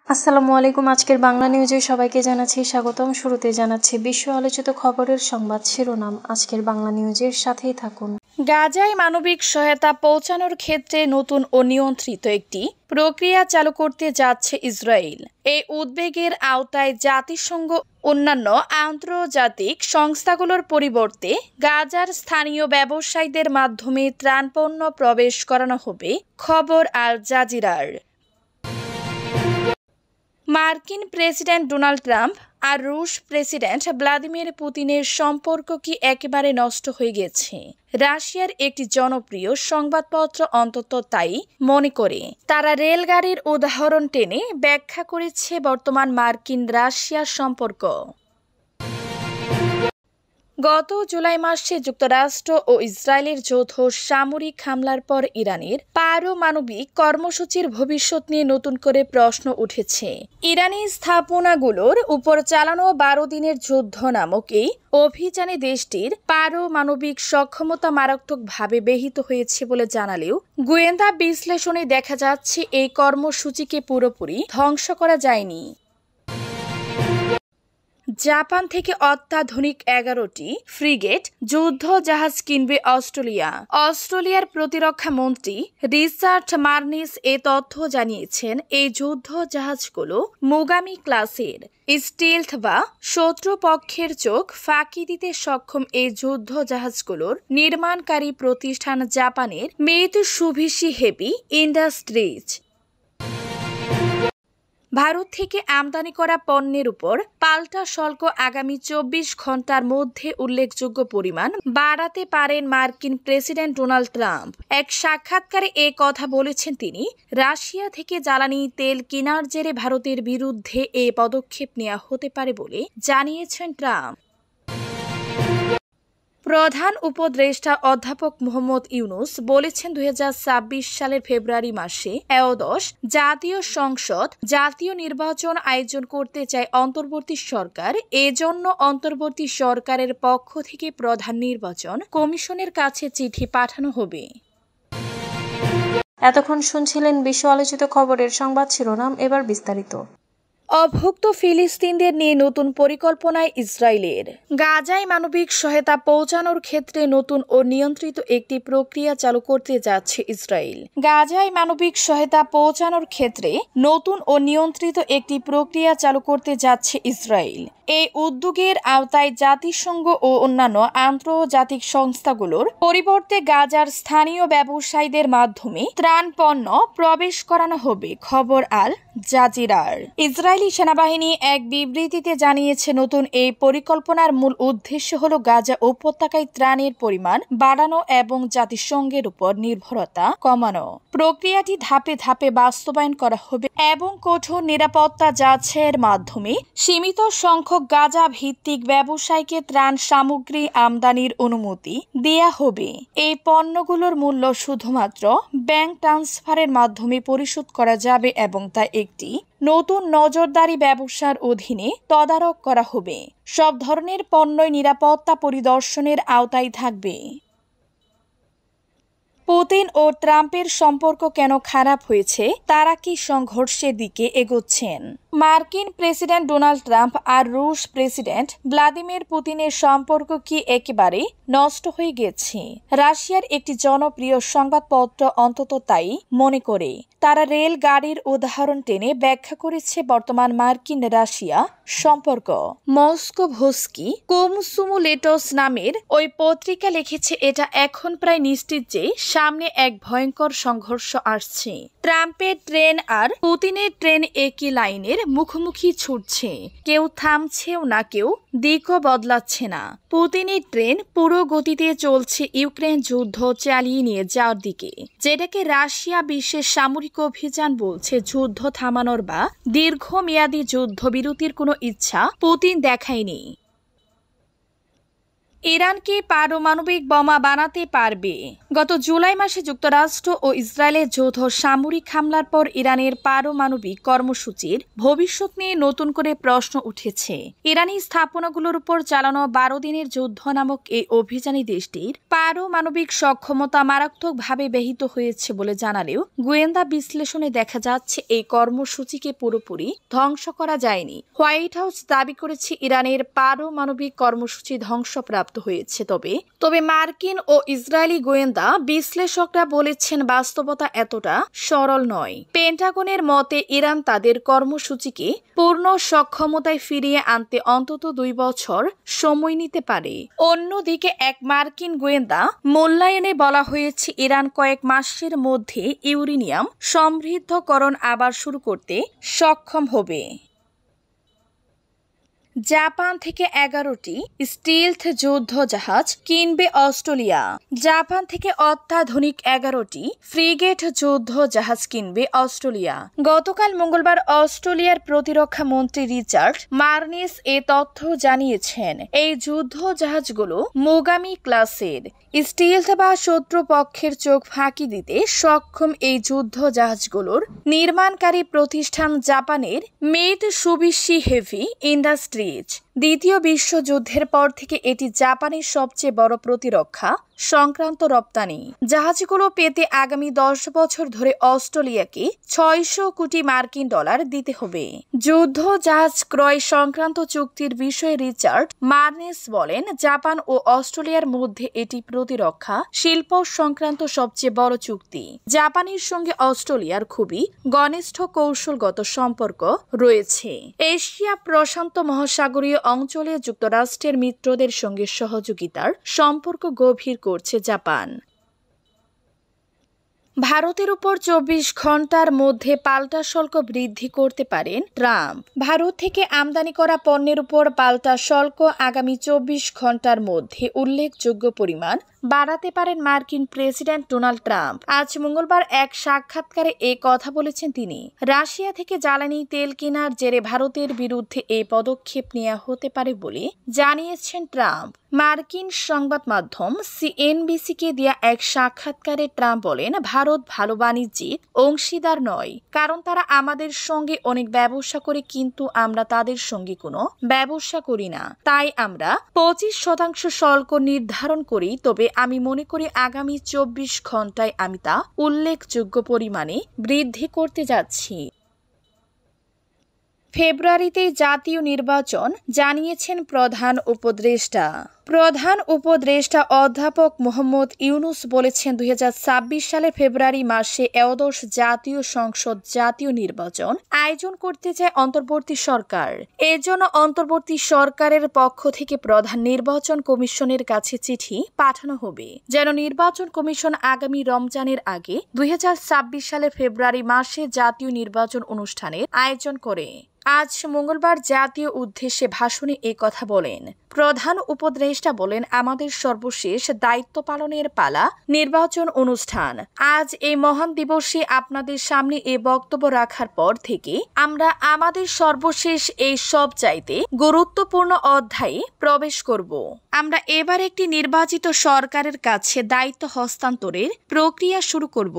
আসসালামু আলাইকুম। আজকের বাংলা নিউজে সবাইকে জানাচ্ছি স্বাগতম। শুরুতে জানাচ্ছি বিশ্ব আলোচিত খবরের সংবাদ শিরোনাম। আজকের বাংলা নিউজের সাথেই থাকুন। গাজায় মানবিক সহায়তা পৌঁছানোর ক্ষেত্রে নতুন ও নিয়ন্ত্রিত একটি প্রক্রিয়া চালু করতে যাচ্ছে ইসরায়েল। এই উদ্বেগের আওতায় জাতিসংঘ অন্যান্য আন্তর্জাতিক সংস্থাগুলোর পরিবর্তে গাজার স্থানীয় ব্যবসায়ীদের মাধ্যমে ত্রাণপণ্য প্রবেশ করানো হবে। খবর আল জাজিরার। মার্কিন প্রেসিডেন্ট ডোনাল্ড ট্রাম্প আর রুশ প্রেসিডেন্ট ভ্লাদিমির পুতিনের সম্পর্ক কি একেবারে নষ্ট হয়ে গেছে? রাশিয়ার একটি জনপ্রিয় সংবাদপত্র অন্তত তাই মনে করে। তারা রেলগাড়ির উদাহরণ টেনে ব্যাখ্যা করেছে বর্তমান মার্কিন রাশিয়ার সম্পর্ক। গত জুলাই মাসে যুক্তরাষ্ট্র ও ইসরায়েলের যৌথ সামরিক হামলার পর ইরানের পারমাণবিক কর্মসূচির ভবিষ্যৎ নিয়ে নতুন করে প্রশ্ন উঠেছে। ইরানি স্থাপনাগুলোর উপর চালানো 12 দিনের যুদ্ধ নামক এই অভিযানে দেশটির পারমাণবিক সক্ষমতা মারাত্মকভাবে ব্যাহত হয়েছে বলে জানালেও গোয়েন্দা বিশ্লেষণে দেখা যাচ্ছে এই কর্মসূচিকে পুরোপুরি ধ্বংস করা যায়নি। জাপান থেকে অত্যাধুনিক 11টি ফ্রিগেট যুদ্ধ জাহাজ কিনবে অস্ট্রেলিয়া। অস্ট্রেলিয়ার প্রতিরক্ষা মন্ত্রী রিচার্ড মার্নিস এ তথ্য জানিয়েছেন। এই যুদ্ধ জাহাজগুলো মুগামি ক্লাসের স্টিলথ বা শত্রুপক্ষের চোখ ফাঁকি দিতে সক্ষম। এই যুদ্ধ জাহাজগুলোর নির্মাণকারী প্রতিষ্ঠান জাপানের মিৎসুবিশি হেভি ইন্ডাস্ট্রিজ। ভারত থেকে আমদানি করা পণ্যের উপর পাল্টা শুল্ক আগামী 24 ঘন্টার মধ্যে উল্লেখযোগ্য পরিমাণ বাড়াতে পারেন মার্কিন প্রেসিডেন্ট ডোনাল্ড ট্রাম্প। এক সাক্ষাৎকারে এ কথা বলেছেন তিনি। রাশিয়া থেকে জ্বালানি তেল কেনার জেরে ভারতের বিরুদ্ধে এ পদক্ষেপ নেওয়া হতে পারে বলে জানিয়েছেন ট্রাম্প। প্রধান উপদেষ্টা অধ্যাপক মোহাম্মদ ইউনুস বলেছেন 2026 সালের ফেব্রুয়ারি মাসে একাদশ জাতীয় সংসদ জাতীয় নির্বাচন আয়োজন করতে চায় অন্তর্বর্তী সরকার। এজন্য অন্তর্বর্তী সরকারের পক্ষ থেকে প্রধান নির্বাচন কমিশনের কাছে চিঠি পাঠানো হবে। এতক্ষণ শুনছিলেন বিশ্ব আলোচিত খবরের সংবাদ শিরোনাম। এবার বিস্তারিত। অভুক্ত ফিলিস্তিনদের নিয়ে নতুন পরিকল্পনায় ইসরায়েলের। গাজায় মানবিক সহায়তা পৌঁছানোর ক্ষেত্রে নতুন ও নিয়ন্ত্রিত একটি প্রক্রিয়া চালু করতে যাচ্ছে ইসরায়েল। গাজায় মানবিক সহায়তা পৌঁছানোর ক্ষেত্রে নতুন ও নিয়ন্ত্রিত একটি প্রক্রিয়া চালু করতে যাচ্ছে ইসরায়েল। এই উদ্যোগের আওতায় জাতিসংঘ ও অন্যান্য আন্তর্জাতিক সংস্থাগুলোর পরিবর্তে গাজার স্থানীয় ব্যবসায়ীদের মাধ্যমে ত্রাণপণ্য প্রবেশ করানো হবে। খবর আল জাজিরার। ইসরায়েলি সেনাবাহিনী এক বিবৃতিতে জানিয়েছে, নতুন এই পরিকল্পনার মূল উদ্দেশ্য হল গাজা উপত্যকায় ত্রাণের পরিমাণ বাড়ানো এবং জাতিসংঘের উপর নির্ভরতা কমানো। প্রক্রিয়াটি ধাপে ধাপে বাস্তবায়ন করা হবে এবং কঠোর নিরাপত্তা যাচাইয়ের মাধ্যমে সীমিত সংখ্যক গাজা ভিত্তিক ব্যবসায়ীকে ত্রাণ সামগ্রী আমদানির অনুমতি দেয়া হবে। এই পণ্যগুলোর মূল্য শুধুমাত্র ব্যাংক ট্রান্সফারের মাধ্যমে পরিশোধ করা যাবে এবং তা একটি নতুন নজরদারি ব্যবসার অধীনে তদারক করা হবে। সব ধরনের পণ্যই নিরাপত্তা পরিদর্শনের আওতায় থাকবে। পুতিন ও ট্রাম্পের সম্পর্ক কেন খারাপ হয়েছে? তারা কি সংঘর্ষের দিকে এগোচ্ছেন? মার্কিন প্রেসিডেন্ট ডোনাল্ড ট্রাম্প আর রুশ প্রেসিডেন্ট ভ্লাদিমির পুতিনের সম্পর্ক কি একেবারে নষ্ট হয়ে গেছে? রাশিয়ার একটি জনপ্রিয় সংবাদপত্র অন্তত তাই মনে করে। তারা রেল গাড়ির উদাহরণ টেনে ব্যাখ্যা করেছে বর্তমান মার্কিন রাশিয়া সম্পর্ক। মস্কো ভস্কি কোমসুমুলেটস নামের ওই পত্রিকা লিখেছে, এটা এখন প্রায় নিশ্চিত যে সামনে এক ভয়ঙ্কর সংঘর্ষ আসছে। ট্রাম্পের ট্রেন আর পুতিনের ট্রেন একই লাইনের মুখোমুখি ছুটছে। কেউ থামছেও না, কেউ দিকও বদলাচ্ছে না। পুতিনের ট্রেন পুরো গতিতে চলছে ইউক্রেন যুদ্ধ চালিয়ে নিয়ে যাওয়ার দিকে, যেটাকে রাশিয়া বিশ্বের সামরিক অভিযান বলছে। যুদ্ধ থামানোর বা দীর্ঘমেয়াদী যুদ্ধবিরতির কোনো ইচ্ছা পুতিন দেখায়নি। ইরান কি পারমাণবিক বোমা বানাতে পারবে? গত জুলাই মাসে যুক্তরাষ্ট্র ও ইসরায়েলের যৌথ সামরিক হামলার পর ইরানের পারমাণবিক কর্মসূচির ভবিষ্যৎ নিয়ে নতুন করে প্রশ্ন উঠেছে। ইরানি স্থাপনাগুলোর উপর চালানো 12 দিনের যুদ্ধ নামক এই অভিযানে দেশটির পারমাণবিক সক্ষমতা মারাত্মকভাবে ব্যাহত হয়েছে বলে জানালেও গোয়েন্দা বিশ্লেষণে দেখা যাচ্ছে এই কর্মসূচিকে পুরোপুরি ধ্বংস করা যায়নি। হোয়াইট হাউস দাবি করেছে ইরানের পারমাণবিক কর্মসূচি ধ্বংসপ্রাপ্ত হয়েছে। তবে মার্কিন ও ইসরায়েলি গোয়েন্দা বিশ্লেষকরা বলেছেন বাস্তবতা এতটা সরল নয়। পেন্টাগনের মতে ইরান তাদের কর্মসূচিকে পূর্ণ সক্ষমতায় ফিরিয়ে আনতে অন্তত 2 বছর সময় নিতে পারে। অন্যদিকে এক মার্কিন গোয়েন্দা মূল্যায়নে বলা হয়েছে ইরান কয়েক মাসের মধ্যে ইউরেনিয়াম সমৃদ্ধকরণ আবার শুরু করতে সক্ষম হবে। জাপান থেকে 11টি স্টিলথ যুদ্ধ জাহাজ কিনবে অস্ট্রেলিয়া। জাপান থেকে অত্যাধুনিক 11টি ফ্রিগেট যুদ্ধ জাহাজ কিনবে অস্ট্রেলিয়া। গতকাল মঙ্গলবার অস্ট্রেলিয়ার প্রতিরক্ষা মন্ত্রী রিচার্ড মার্নেস এ তথ্য জানিয়েছেন। এই যুদ্ধ জাহাজগুলো মোগামি ক্লাসের স্টিলথ বা শত্রুপক্ষের চোখ ফাঁকি দিতে সক্ষম। এই যুদ্ধ জাহাজগুলোর নির্মাণকারী প্রতিষ্ঠান জাপানের মিৎসুবিশি হেভি ইন্ডাস্ট্রিজ। দ্বিতীয় বিশ্বযুদ্ধের পর থেকে এটি জাপানের সবচেয়ে বড় প্রতিরক্ষা সংক্রান্ত রপ্তানি। জাহাজগুলো পেতে আগামী 10 বছর ধরে অস্ট্রেলিয়াকে 600 কোটি মার্কিন ডলার দিতে হবে। যুদ্ধ জাহাজ ক্রয় সংক্রান্ত চুক্তির বিষয়ে রিচার্ড মার্নেস বলেন, জাপান ও অস্ট্রেলিয়ার মধ্যে এটি প্রতিরক্ষা শিল্প সংক্রান্ত সবচেয়ে বড় চুক্তি। জাপানের সঙ্গে অস্ট্রেলিয়ার খুবই ঘনিষ্ঠ কৌশলগত সম্পর্ক রয়েছে। এশিয়া প্রশান্ত মহাসাগরীয় অঞ্চলে যুক্তরাষ্ট্রের মিত্রদের সঙ্গে সহযোগিতার সম্পর্ক গভীর করছে জাপান। ভারতের উপর 24 ঘন্টার মধ্যে পাল্টা শুল্ক বৃদ্ধি করতে পারেন ট্রাম্প। ভারত থেকে আমদানি করা পণ্যের উপর পাল্টা শুল্ক আগামী 24 ঘন্টার মধ্যে উল্লেখযোগ্য পরিমাণ বাড়াতে পারেন মার্কিন প্রেসিডেন্ট ডোনাল্ড ট্রাম্প। আজ মঙ্গলবার এক সাক্ষাৎকারে এ কথা বলেছেন তিনি। রাশিয়া থেকে জ্বালানি তেল কেনার জেরে ভারতের বিরুদ্ধে এই পদক্ষেপ নেওয়া হতে পারে বলে জানিয়েছেন ট্রাম্প। মার্কিন সংবাদ মাধ্যম সিএনবিসিকে দেয়া এক সাক্ষাৎকারে ট্রাম্প বলেন, ভারত ভালো বাণিজ্যিক অংশীদার নয়, কারণ তারা আমাদের সঙ্গে অনেক ব্যবসা করে, কিন্তু আমরা তাদের সঙ্গে কোনো ব্যবসা করি না। তাই আমরা 25% শুল্ক নির্ধারণ করি। তবে আমি মনে করি আগামী 24 ঘন্টায় আমি তা উল্লেখযোগ্য পরিমাণে বৃদ্ধি করতে যাচ্ছি। ফেব্রুয়ারিতে জাতীয় নির্বাচন, জানিয়েছেন প্রধান উপদেষ্টা অধ্যাপক মোহাম্মদ ইউনুস বলেছেন, 2026 সালের ফেব্রুয়ারি মাসে একাদশ জাতীয় সংসদ জাতীয় নির্বাচন আয়োজন করতে চায় অন্তর্বর্তী সরকার। এজন্য অন্তর্বর্তী সরকারের পক্ষ থেকে প্রধান নির্বাচন কমিশনের কাছে চিঠি পাঠানো হবে, যেন নির্বাচন কমিশন আগামী রমজানের আগে 2026 সালের ফেব্রুয়ারি মাসে জাতীয় নির্বাচন অনুষ্ঠানের আয়োজন করে। আজ মঙ্গলবার জাতীয় উদ্দেশ্যে ভাষণে এ কথা বলেন প্রধান উপদেষ্টা। বলেন, আমাদের সর্বশেষ দায়িত্ব পালনের পালা নির্বাচন অনুষ্ঠান। আজ এই মহান দিবসে আপনাদের সামনে এ বক্তব্য রাখার পর থেকে আমরা আমাদের সর্বশেষ এই সবচাইতে গুরুত্বপূর্ণ অধ্যায়ে প্রবেশ করব। আমরা এবার একটি নির্বাচিত সরকারের কাছে দায়িত্ব হস্তান্তরের প্রক্রিয়া শুরু করব।